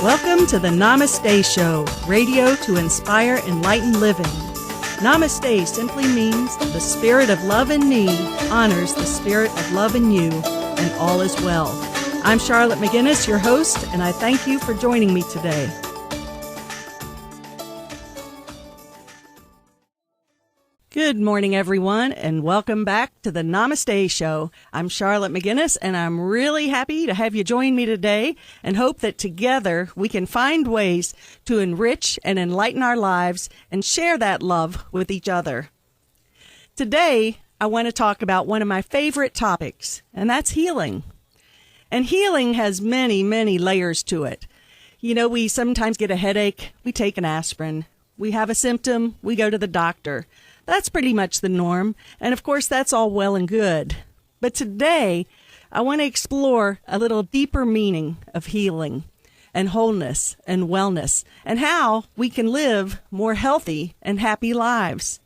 Welcome to the Namaste Show, radio to inspire enlightened living. Namaste simply means the spirit of love in me honors the spirit of love in you, and all is well. I'm Charlotte McGinnis, your host, and I thank you for joining me today. Good morning, everyone, and welcome back to the Namaste Show. I'm Charlotte McGinnis, and I'm really happy to have you join me today and hope that together we can find ways to enrich and enlighten our lives and share that love with each other. Today, I want to talk about one of my favorite topics, and that's healing. And healing has many, many layers to it. You know, we sometimes get a headache, we take an aspirin. We have a symptom, we go to the doctor. That's pretty much the norm, and of course that's all well and good. But today, I want to explore a little deeper meaning of healing and wholeness and wellness, and how we can live more healthy and happy lives.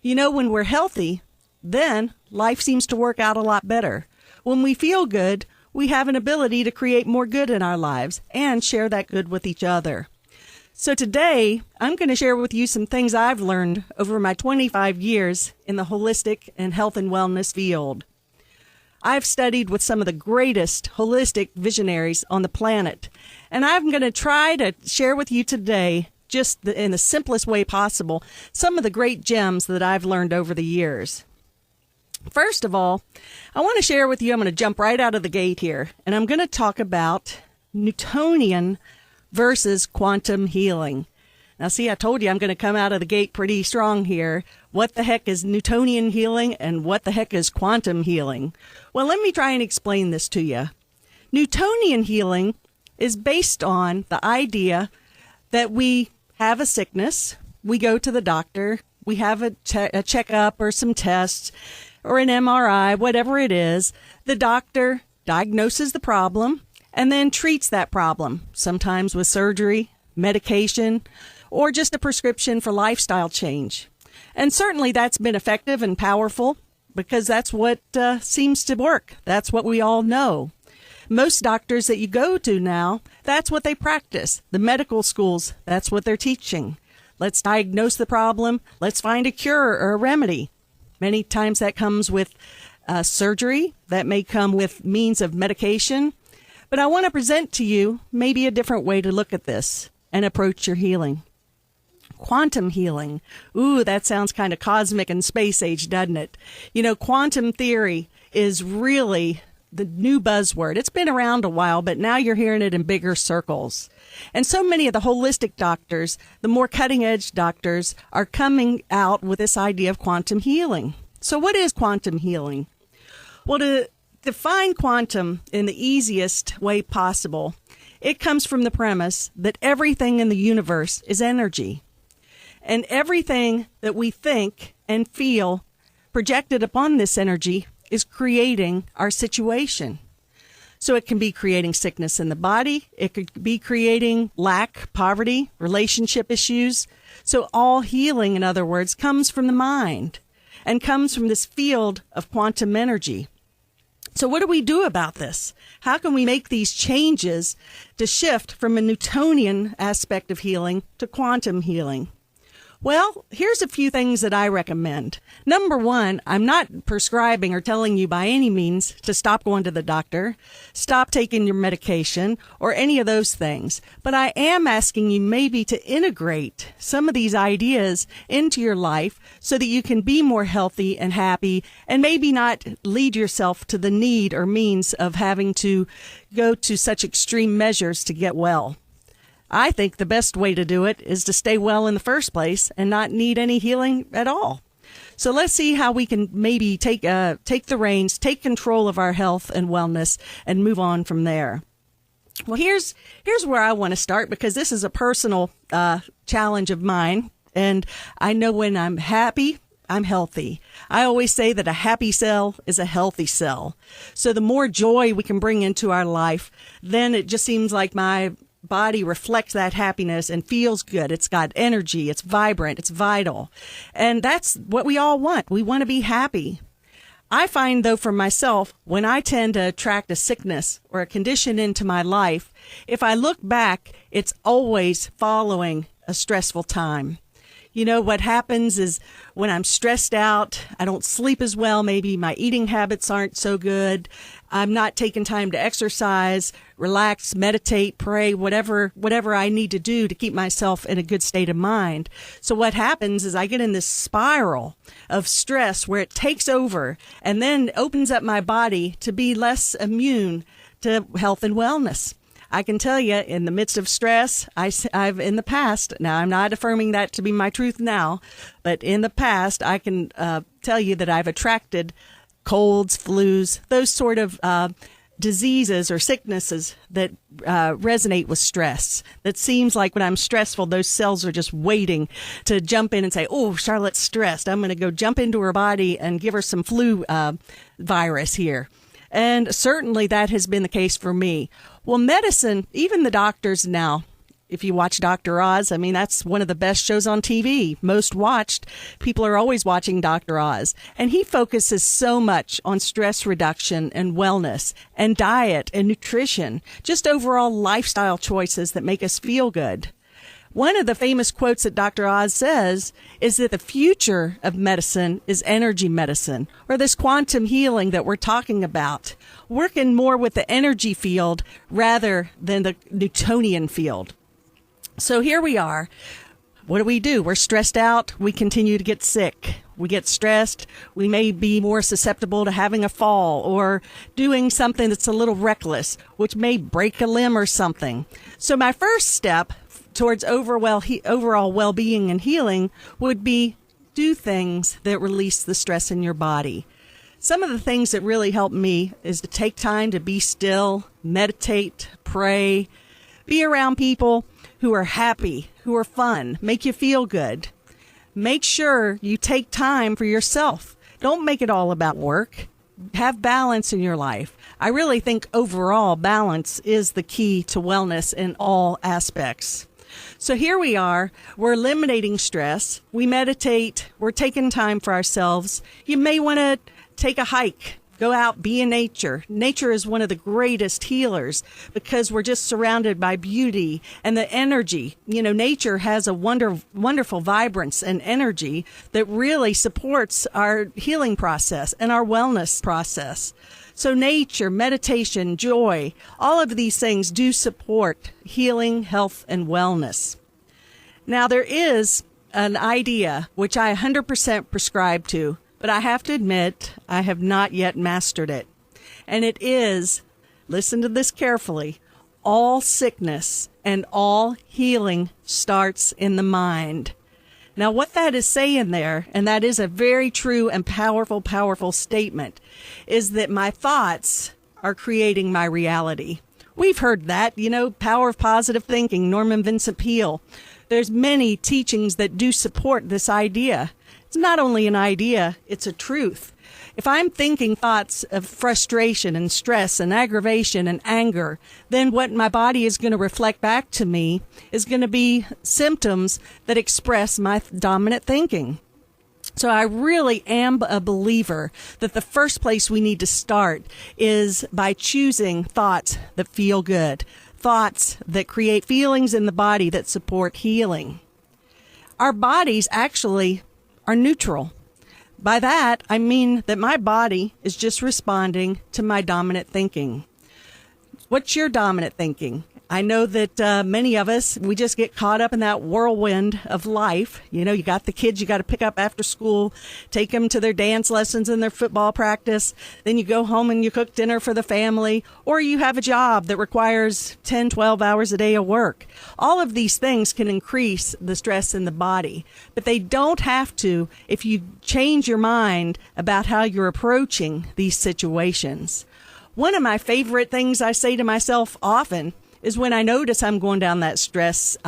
You know, when we're healthy, then life seems to work out a lot better. When we feel good, we have an ability to create more good in our lives and share that good with each other. So today, I'm going to share with you some things I've learned over my 25 years in the holistic and health and wellness field. I've studied with some of the greatest holistic visionaries on the planet, and I'm going to try to share with you today, just in the simplest way possible, some of the great gems that I've learned over the years. First of all, I want to share with you, I'm going to jump right out of the gate here, and I'm going to talk about Newtonian versus quantum healing. Now, see, I told you I'm going to come out of the gate pretty strong here. What the heck is Newtonian healing and what the heck is quantum healing? Well, let me try and explain this to you. Newtonian healing is based on the idea that we have a sickness, we go to the doctor, we have a checkup or some tests or an MRI, whatever it is. The doctor diagnoses the problem and then treats that problem, sometimes with surgery, medication, or just a prescription for lifestyle change. And certainly that's been effective and powerful because that's what seems to work. That's what we all know. Most doctors that you go to now, that's what they practice. The medical schools, that's what they're teaching. Let's diagnose the problem. Let's find a cure or a remedy. Many times that comes with surgery. That may come with means of medication. But I want to present to you maybe a different way to look at this and approach your healing. Quantum healing. Ooh, that sounds kind of cosmic and space age, doesn't it? You know, quantum theory is really the new buzzword. It's been around a while, but now you're hearing it in bigger circles. And so many of the holistic doctors, the more cutting edge doctors, are coming out with this idea of quantum healing. So what is quantum healing? Well, to define quantum in the easiest way possible, it comes from the premise that everything in the universe is energy. And everything that we think and feel projected upon this energy is creating our situation. So it can be creating sickness in the body. It could be creating lack, poverty, relationship issues. So all healing, in other words, comes from the mind and comes from this field of quantum energy. So what do we do about this? How can we make these changes to shift from a Newtonian aspect of healing to quantum healing? Well, here's a few things that I recommend. Number one, I'm not prescribing or telling you by any means to stop going to the doctor, stop taking your medication, or any of those things. But I am asking you maybe to integrate some of these ideas into your life so that you can be more healthy and happy and maybe not lead yourself to the need or means of having to go to such extreme measures to get well. I think the best way to do it is to stay well in the first place and not need any healing at all. So let's see how we can maybe take the reins, take control of our health and wellness, and move on from there. Well, here's where I want to start because this is a personal challenge of mine, and I know when I'm happy, I'm healthy. I always say that a happy cell is a healthy cell. So the more joy we can bring into our life, then it just seems like my body reflects that happiness and feels good. It's got energy. It's vibrant. It's vital. And that's what we all want. We want to be happy. I find, though, for myself, when I tend to attract a sickness or a condition into my life, if I look back, it's always following a stressful time. You know, what happens is when I'm stressed out, I don't sleep as well. Maybe my eating habits aren't so good. I'm not taking time to exercise, relax, meditate, pray, whatever I need to do to keep myself in a good state of mind. So what happens is I get in this spiral of stress where it takes over and then opens up my body to be less immune to health and wellness. I can tell you, in the midst of stress, I've in the past, now I'm not affirming that to be my truth now, but in the past, I can tell you that I've attracted colds, flus, those sort of diseases or sicknesses that resonate with stress. That seems like when I'm stressful, those cells are just waiting to jump in and say, oh, Charlotte's stressed. I'm going to go jump into her body and give her some flu virus here. And certainly that has been the case for me. Well, medicine, even the doctors now, if you watch Dr. Oz, I mean, that's one of the best shows on TV, most watched. People are always watching Dr. Oz. And he focuses so much on stress reduction and wellness and diet and nutrition, just overall lifestyle choices that make us feel good. One of the famous quotes that Dr. Oz says is that the future of medicine is energy medicine, or this quantum healing that we're talking about, working more with the energy field rather than the Newtonian field. So here we are. What do? We're stressed out. We continue to get sick. We get stressed. We may be more susceptible to having a fall or doing something that's a little reckless, which may break a limb or something. So my first step towards overall well-being and healing would be do things that release the stress in your body. Some of the things that really help me is to take time to be still, meditate, pray, be around people who are happy, who are fun, make you feel good. Make sure you take time for yourself. Don't make it all about work. Have balance in your life. I really think overall balance is the key to wellness in all aspects. So here we are, we're eliminating stress, we meditate, we're taking time for ourselves. You may want to take a hike, go out, be in nature. Nature is one of the greatest healers because we're just surrounded by beauty and the energy. You know, nature has a wonderful vibrance and energy that really supports our healing process and our wellness process. So nature, meditation, joy, all of these things do support healing, health, and wellness. Now, there is an idea which I 100% prescribe to, but I have to admit I have not yet mastered it. And it is, listen to this carefully, all sickness and all healing starts in the mind. Now, what that is saying there, and that is a very true and powerful statement, is that my thoughts are creating my reality. We've heard that, power of positive thinking, Norman Vincent Peale. There's many teachings that do support this idea. It's not only an idea, it's a truth. If I'm thinking thoughts of frustration and stress and aggravation and anger, then what my body is going to reflect back to me is going to be symptoms that express my dominant thinking. So I really am a believer that the first place we need to start is by choosing thoughts that feel good, thoughts that create feelings in the body that support healing. Our bodies actually are neutral. By that, I mean that my body is just responding to my dominant thinking. What's your dominant thinking? I know that many of us, we just get caught up in that whirlwind of life. You got the kids you got to pick up after school, take them to their dance lessons and their football practice. Then you go home and you cook dinner for the family, or you have a job that requires 10, 12 hours a day of work. All of these things can increase the stress in the body, but they don't have to if you change your mind about how you're approaching these situations. One of my favorite things I say to myself often is when I notice I'm going down that stress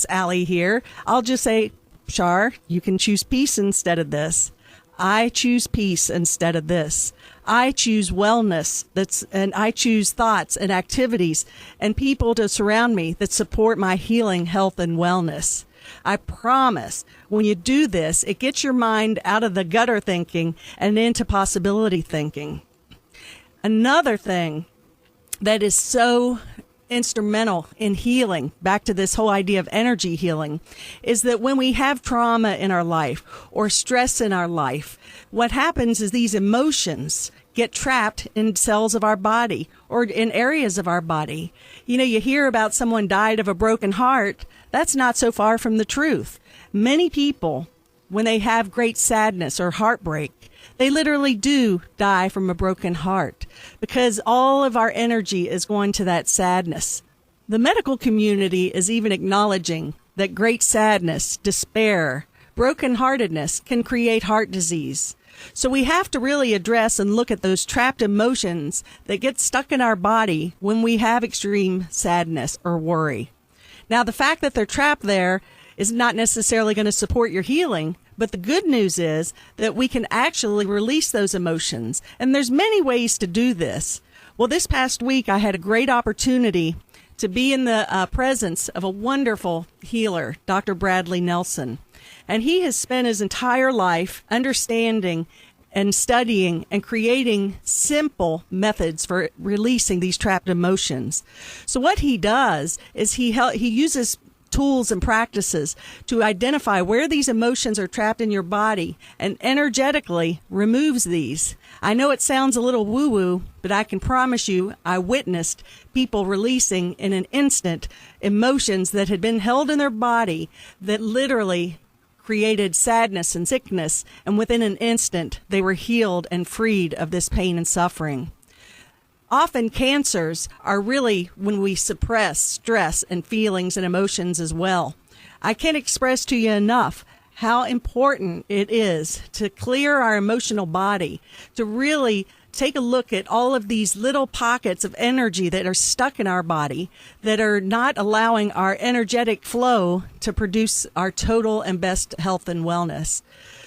alley here, I'll just say, Char, you can choose peace instead of this. I choose peace instead of this. I choose wellness, and I choose thoughts and activities and people to surround me that support my healing, health, and wellness. I promise when you do this, it gets your mind out of the gutter thinking and into possibility thinking. Another thing that is so instrumental in healing, back to this whole idea of energy healing, is that when we have trauma in our life or stress in our life, what happens is these emotions get trapped in cells of our body or in areas of our body. You know, you hear about someone died of a broken heart. That's not so far from the truth. Many people, when they have great sadness or heartbreak, they literally do die from a broken heart because all of our energy is going to that sadness. The medical community is even acknowledging that great sadness, despair, brokenheartedness can create heart disease. So we have to really address and look at those trapped emotions that get stuck in our body when we have extreme sadness or worry. Now, the fact that they're trapped there is not necessarily going to support your healing, but the good news is that we can actually release those emotions. And there's many ways to do this. Well, this past week, I had a great opportunity to be in the presence of a wonderful healer, Dr. Bradley Nelson. And he has spent his entire life understanding and studying and creating simple methods for releasing these trapped emotions. So what he does is he uses tools and practices to identify where these emotions are trapped in your body and energetically removes these. I know it sounds a little woo-woo, but I can promise you I witnessed people releasing in an instant emotions that had been held in their body that literally created sadness and sickness, and within an instant they were healed and freed of this pain and suffering. Often cancers are really when we suppress stress and feelings and emotions as well. I can't express to you enough how important it is to clear our emotional body, to really take a look at all of these little pockets of energy that are stuck in our body that are not allowing our energetic flow to produce our total and best health and wellness.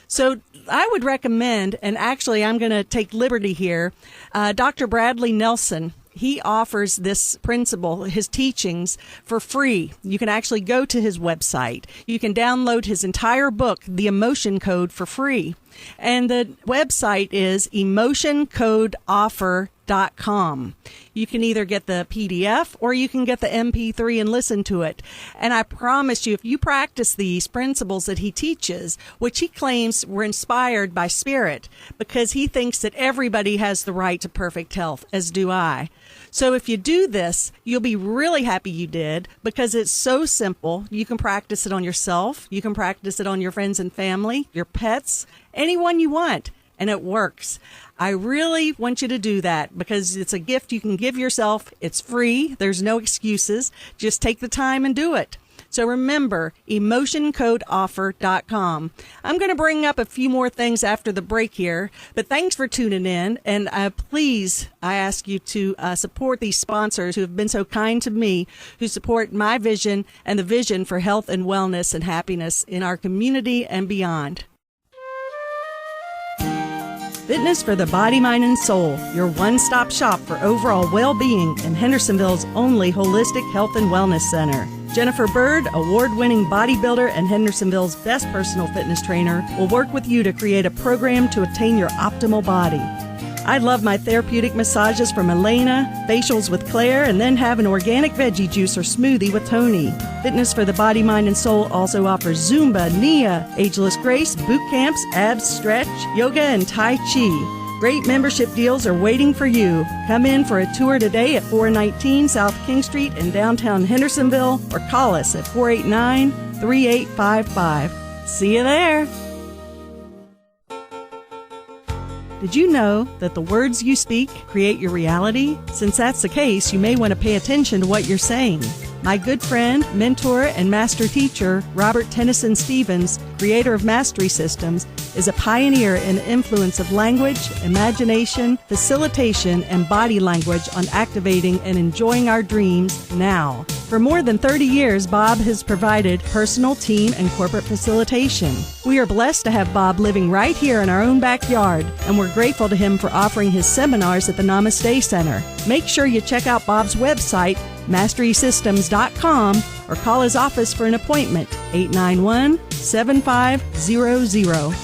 So I would recommend, and actually I'm going to take liberty here, Dr. Bradley Nelson. He offers this principle, his teachings, for free. You can actually go to his website. You can download his entire book, The Emotion Code, for free. And the website is emotioncodeoffer.com. You can either get the PDF or you can get the MP3 and listen to it. And I promise you, if you practice these principles that he teaches, which he claims were inspired by spirit, because he thinks that everybody has the right to perfect health, as do I. So if you do this, you'll be really happy you did, because it's so simple. You can practice it on yourself. You can practice it on your friends and family, your pets, anyone you want, and it works. I really want you to do that because it's a gift you can give yourself. It's free. There's no excuses. Just take the time and do it. So remember, emotioncodeoffer.com. I'm going to bring up a few more things after the break here, but thanks for tuning in. And please, I ask you to support these sponsors who have been so kind to me, who support my vision and the vision for health and wellness and happiness in our community and beyond. Fitness for the body, mind, and soul, your one-stop shop for overall well-being in Hendersonville's only holistic health and wellness center. Jennifer Bird, award-winning bodybuilder and Hendersonville's best personal fitness trainer, will work with you to create a program to attain your optimal body. I love my therapeutic massages from Elena, facials with Claire, and then have an organic veggie juice or smoothie with Tony. Fitness for the body, mind, and soul also offers Zumba, Nia, Ageless Grace, boot camps, abs, stretch, yoga, and Tai Chi. Great membership deals are waiting for you. Come in for a tour today at 419 South King Street in downtown Hendersonville or call us at 489-3855. See you there. Did you know that the words you speak create your reality? Since that's the case, you may want to pay attention to what you're saying. My good friend, mentor, and master teacher, Robert Tennyson Stevens, creator of Mastery Systems, is a pioneer in the influence of language, imagination, facilitation, and body language on activating and enjoying our dreams now. For more than 30 years, Bob has provided personal, team, and corporate facilitation. We are blessed to have Bob living right here in our own backyard, and we're grateful to him for offering his seminars at the Namaste Center. Make sure you check out Bob's website, masterysystems.com or call his office for an appointment, 891-7500.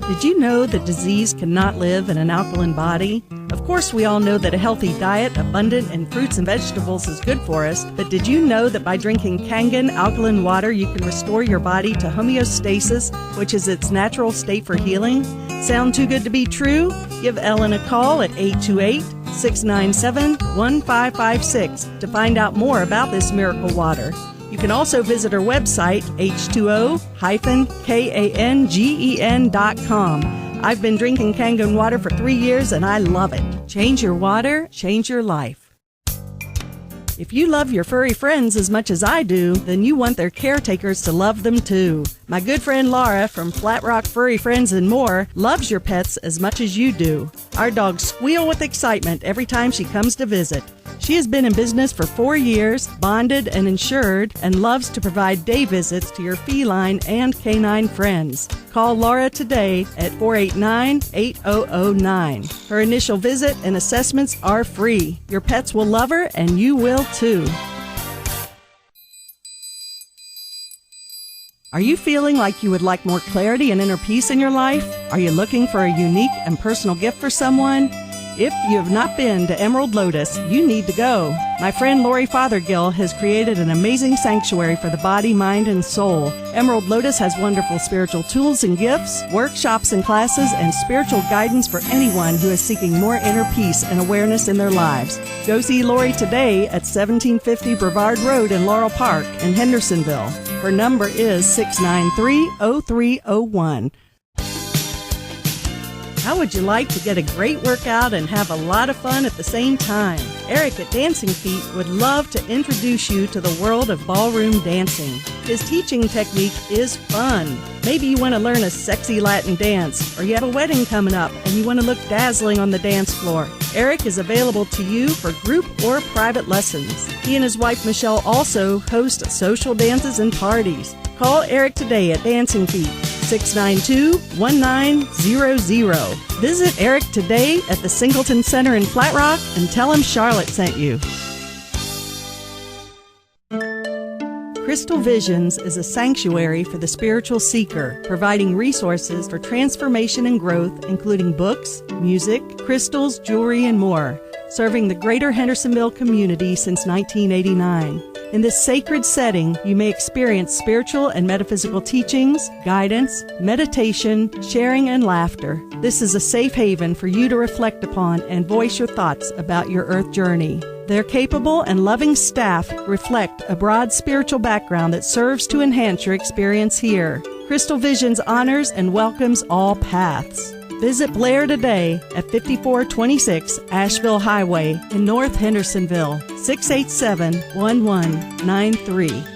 Did you know that disease cannot live in an alkaline body? Of course, we all know that a healthy diet, abundant in fruits and vegetables, is good for us, but did you know that by drinking Kangen alkaline water, you can restore your body to homeostasis, which is its natural state for healing? Sound too good to be true? Give Ellen a call at 828-697-1556 to find out more about this miracle water. You can also visit our website, h2o-kangen.com. I've been drinking Kangen water for 3 years and I love it. Change your water, change your life. If you love your furry friends as much as I do, then you want their caretakers to love them too. My good friend Laura from Flat Rock Furry Friends and More loves your pets as much as you do. Our dogs squeal with excitement every time she comes to visit. She has been in business for 4 years, bonded and insured, and loves to provide day visits to your feline and canine friends. Call Laura today at 489-8009. Her initial visit and assessments are free. Your pets will love her, and you will too. Are you feeling like you would like more clarity and inner peace in your life? Are you looking for a unique and personal gift for someone? If you have not been to Emerald Lotus, you need to go. My friend Lori Fothergill has created an amazing sanctuary for the body, mind, and soul. Emerald Lotus has wonderful spiritual tools and gifts, workshops and classes, and spiritual guidance for anyone who is seeking more inner peace and awareness in their lives. Go see Lori today at 1750 Brevard Road in Laurel Park in Hendersonville. Her number is 693-0301. How would you like to get a great workout and have a lot of fun at the same time? Eric at Dancing Feet would love to introduce you to the world of ballroom dancing. His teaching technique is fun. Maybe you want to learn a sexy Latin dance, or you have a wedding coming up and you want to look dazzling on the dance floor. Eric is available to you for group or private lessons. He and his wife Michelle also host social dances and parties. Call Eric today at Dancing Feet, 692-1900. Visit Eric today at the Singleton Center in Flat Rock and tell him Charlotte sent you. Crystal Visions is a sanctuary for the spiritual seeker, providing resources for transformation and growth, including books, music, crystals, jewelry, and more, serving the greater Hendersonville community since 1989. In this sacred setting, you may experience spiritual and metaphysical teachings, guidance, meditation, sharing, and laughter. This is a safe haven for you to reflect upon and voice your thoughts about your earth journey. Their capable and loving staff reflect a broad spiritual background that serves to enhance your experience here. Crystal Visions honors and welcomes all paths. Visit Blair today at 5426 Asheville Highway in North Hendersonville, 687-1193.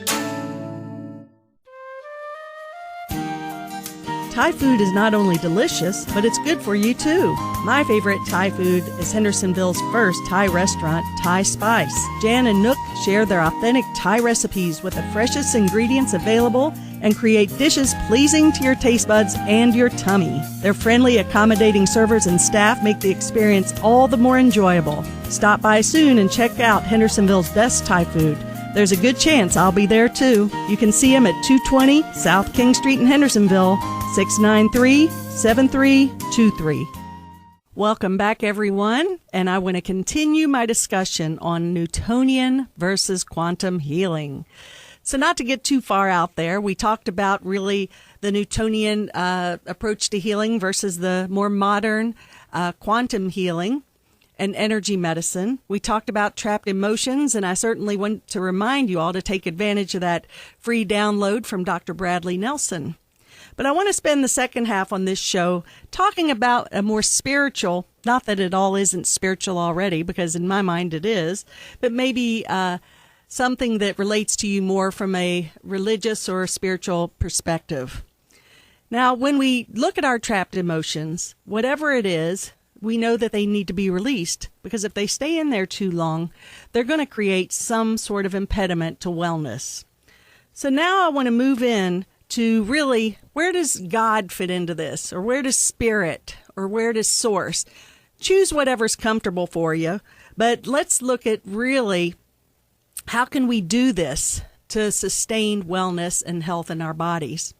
Thai food is not only delicious, but it's good for you too. My favorite Thai food is Hendersonville's first Thai restaurant, Thai Spice. Jan and Nook share their authentic Thai recipes with the freshest ingredients available and create dishes pleasing to your taste buds and your tummy. Their friendly, accommodating servers and staff make the experience all the more enjoyable. Stop by soon and check out Hendersonville's best Thai food. There's a good chance I'll be there too. You can see them at 220 South King Street in Hendersonville, 693-7323. Welcome back, everyone, and I want to continue my discussion on Newtonian versus quantum healing. So not to get too far out there, we talked about really the Newtonian approach to healing versus the more modern quantum healing and energy medicine. We talked about trapped emotions, and I certainly want to remind you all to take advantage of that free download from Dr. Bradley Nelson. But I want to spend the second half on this show talking about a more spiritual, not that it all isn't spiritual already, because in my mind it is, but maybe something that relates to you more from a religious or spiritual perspective. Now, when we look at our trapped emotions, whatever it is, we know that they need to be released, because if they stay in there too long, they're going to create some sort of impediment to wellness. So now I want to move in to really, where does God fit into this? Or where does spirit, or where does source choose whatever's comfortable for you. But let's look at really how can we do this to sustain wellness and health in our bodies.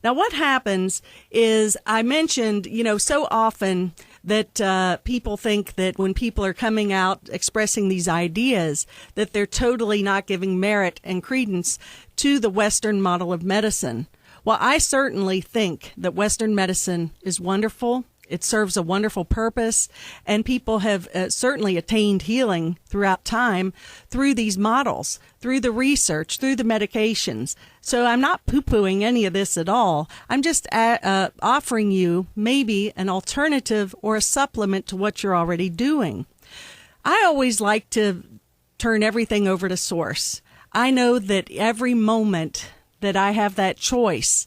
Now, what happens is I mentioned, so often that people think that when people are coming out expressing these ideas, that they're totally not giving merit and credence to the Western model of medicine. Well, I certainly think that Western medicine is wonderful. It serves a wonderful purpose, and people have certainly attained healing throughout time through these models, through the research, through the medications. So I'm not poo-pooing any of this at all. I'm just offering you maybe an alternative or a supplement to what you're already doing. I always like to turn everything over to source. I know that every moment that I have that choice,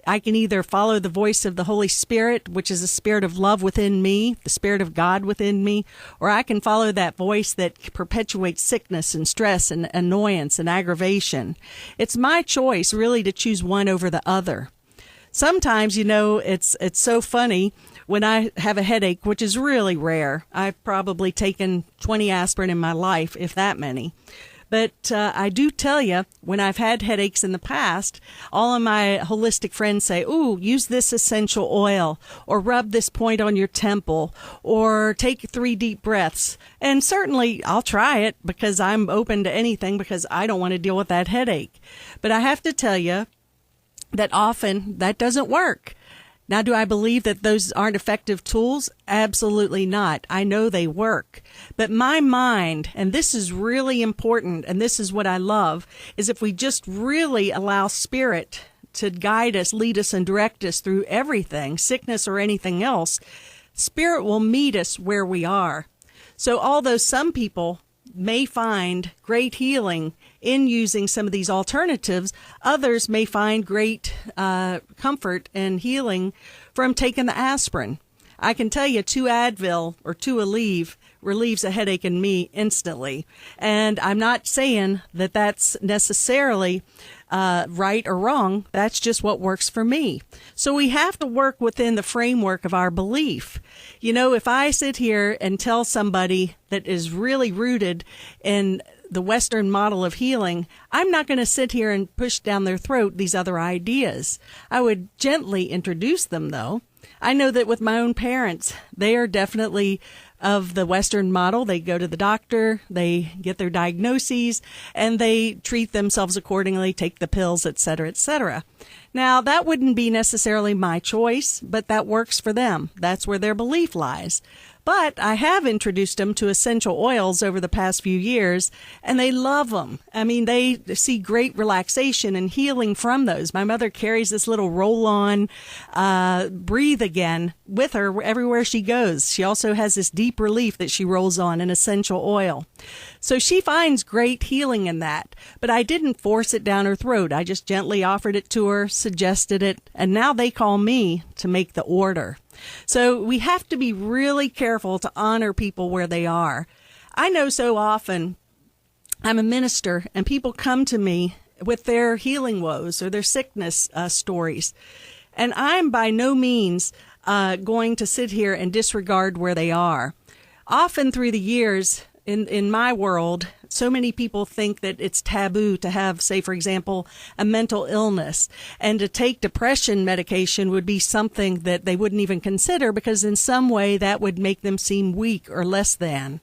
I can either follow the voice of the Holy Spirit, which is a spirit of love within me, the Spirit of God within me, or I can follow that voice that perpetuates sickness and stress and annoyance and aggravation. It's my choice really to choose one over the other. Sometimes, it's so funny when I have a headache, which is really rare. I've probably taken 20 aspirin in my life, if that many. But I do tell you, when I've had headaches in the past, all of my holistic friends say, ooh, use this essential oil, or rub this point on your temple, or take 3 deep breaths. And certainly I'll try it because I'm open to anything because I don't want to deal with that headache. But I have to tell you that often that doesn't work. Now, do I believe that those aren't effective tools? Absolutely not. I know they work. But my mind, and this is really important, and this is what I love, is if we just really allow Spirit to guide us, lead us, and direct us through everything, sickness or anything else, Spirit will meet us where we are. So although some people may find great healing in using some of these alternatives, others may find great comfort and healing from taking the aspirin. I can tell you 2 Advil or 2 Aleve relieves a headache in me instantly. And I'm not saying that that's necessarily right or wrong. That's just what works for me. So we have to work within the framework of our belief. If I sit here and tell somebody that is really rooted in the Western model of healing, I'm not going to sit here and push down their throat these other ideas. I would gently introduce them, though. I know that with my own parents, they are definitely of the Western model. They go to the doctor, they get their diagnoses, and they treat themselves accordingly, take the pills, etc., etc. Now, that wouldn't be necessarily my choice, but that works for them. That's where their belief lies. But I have introduced them to essential oils over the past few years, and they love them. I mean, they see great relaxation and healing from those. My mother carries this little roll-on Breathe Again with her everywhere she goes. She also has this deep relief that she rolls on, an essential oil. So she finds great healing in that. But I didn't force it down her throat. I just gently offered it to her, suggested it, and now they call me to make the order. So we have to be really careful to honor people where they are. I know so often I'm a minister and people come to me with their healing woes or their sickness stories. And I'm by no means going to sit here and disregard where they are. Often through the years in my world, so many people think that it's taboo to have, say, for example, a mental illness, and to take depression medication would be something that they wouldn't even consider because in some way that would make them seem weak or less than.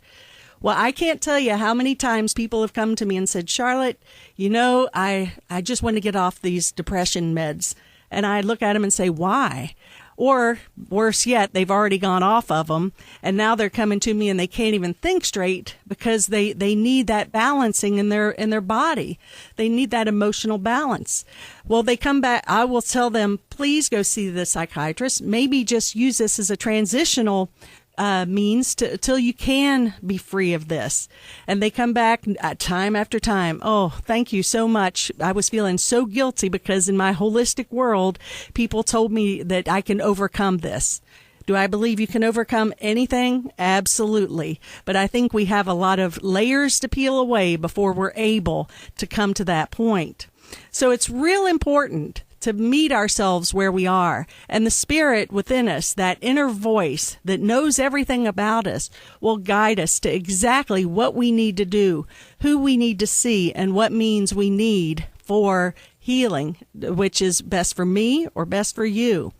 Well, I can't tell you how many times people have come to me and said, Charlotte, I just want to get off these depression meds. And I look at them and say, why? Or worse yet, they've already gone off of them and now they're coming to me and they can't even think straight because they need that balancing in their body. They need that emotional balance. Well, they come back. I will tell them, please go see the psychiatrist. Maybe just use this as a transitional means till you can be free of this. And they come back time after time. Oh, thank you so much. I was feeling so guilty because in my holistic world, people told me that I can overcome this. Do I believe you can overcome anything? Absolutely. But I think we have a lot of layers to peel away before we're able to come to that point. So it's real important to meet ourselves where we are. And the spirit within us, that inner voice that knows everything about us, will guide us to exactly what we need to do, who we need to see, and what means we need for healing, which is best for me or best for you.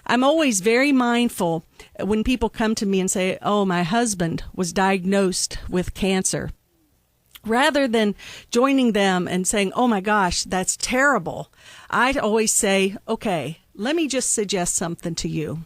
I'm always very mindful when people come to me and say, oh, my husband was diagnosed with cancer. Rather than joining them and saying, oh my gosh, that's terrible, I'd always say, okay, let me just suggest something to you.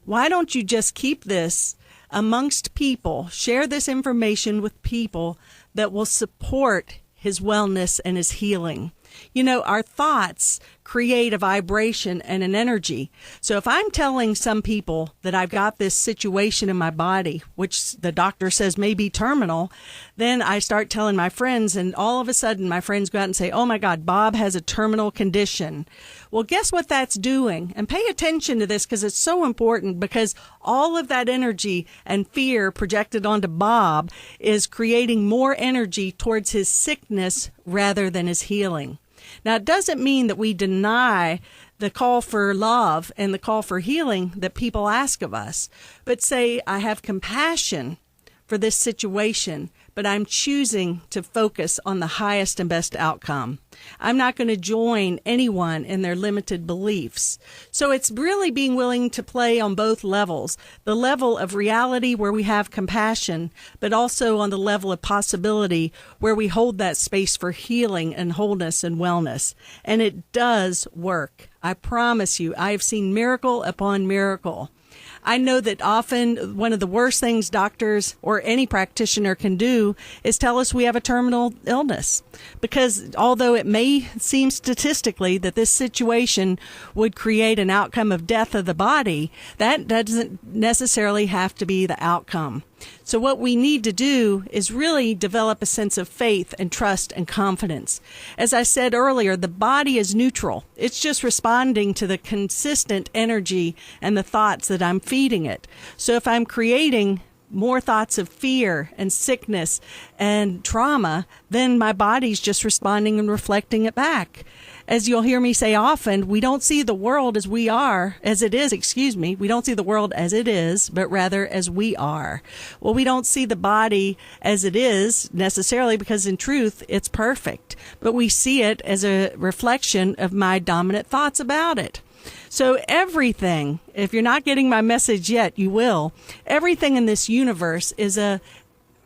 Why don't you just keep this amongst people, share this information with people that will support his wellness and his healing? You know, our thoughts create a vibration and an energy. So if I'm telling some people that I've got this situation in my body, which the doctor says may be terminal, then I start telling my friends, and all of a sudden my friends go out and say, oh my God, Bob has a terminal condition. Well, guess what that's doing? And pay attention to this because it's so important, because all of that energy and fear projected onto Bob is creating more energy towards his sickness rather than his healing. Now, it doesn't mean that we deny the call for love and the call for healing that people ask of us, but say, I have compassion for this situation, but I'm choosing to focus on the highest and best outcome. I'm not going to join anyone in their limited beliefs. So it's really being willing to play on both levels, the level of reality where we have compassion, but also on the level of possibility where we hold that space for healing and wholeness and wellness. And it does work. I promise you, I have seen miracle upon miracle. I know that often one of the worst things doctors or any practitioner can do is tell us we have a terminal illness, because although it may seem statistically that this situation would create an outcome of death of the body, that doesn't necessarily have to be the outcome. So what we need to do is really develop a sense of faith and trust and confidence. As I said earlier, the body is neutral. It's just responding to the consistent energy and the thoughts that I'm feeding it. So if I'm creating more thoughts of fear and sickness and trauma, then my body's just responding and reflecting it back. As you'll hear me say often, we don't see the world as we are, as it is, We don't see the world as it is, but rather as we are. Well, we don't see the body as it is necessarily because in truth, it's perfect. But we see it as a reflection of my dominant thoughts about it. So everything, if you're not getting my message yet, you will. Everything in this universe is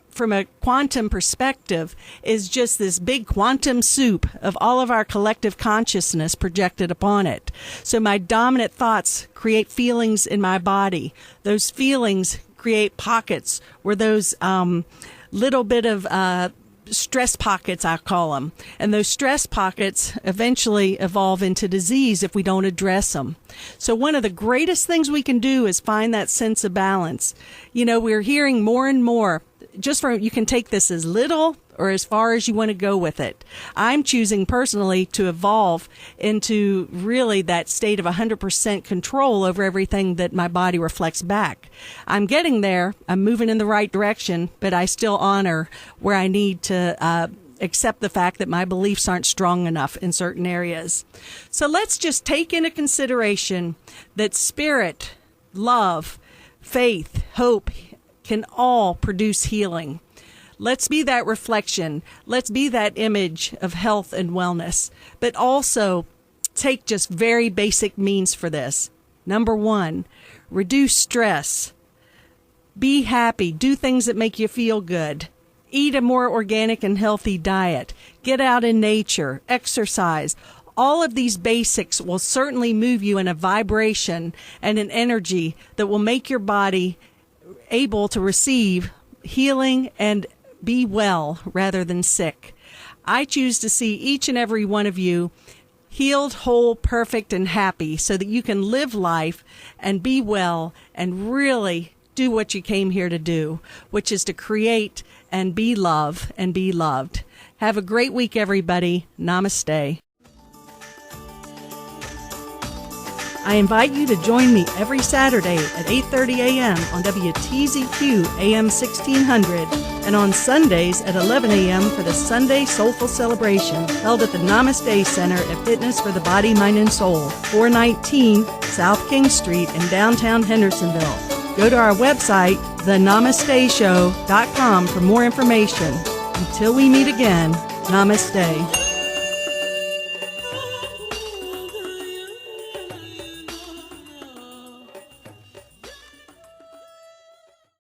from a quantum perspective, is just this big quantum soup of all of our collective consciousness projected upon it. So my dominant thoughts create feelings in my body. Those feelings create pockets where those little bit of stress pockets, I call them. And those stress pockets eventually evolve into disease if we don't address them. So one of the greatest things we can do is find that sense of balance. You know, we're hearing more and more, you can take this as little or as far as you want to go with it. I'm choosing personally to evolve into really that state of 100% control over everything that my body reflects back. I'm getting there. I'm moving in the right direction, but I still honor where I need to accept the fact that my beliefs aren't strong enough in certain areas. So let's just take into consideration that spirit, love, faith, hope can all produce healing. Let's be that reflection. Let's be that image of health and wellness, but also take just very basic means for this. Number one, reduce stress. Be happy. Do things that make you feel good. Eat a more organic and healthy diet. Get out in nature. Exercise. All of these basics will certainly move you in a vibration and an energy that will make your body able to receive healing and be well rather than sick. I choose to see each and every one of you healed, whole, perfect, and happy so that you can live life and be well and really do what you came here to do, which is to create and be love and be loved. Have a great week, everybody. Namaste. I invite you to join me every Saturday at 8:30 a.m. on WTZQ AM 1600 and on Sundays at 11 a.m. for the Sunday Soulful Celebration held at the Namaste Center at Fitness for the Body, Mind, and Soul, 419 South King Street in downtown Hendersonville. Go to our website, thenamasteshow.com, for more information. Until we meet again, Namaste.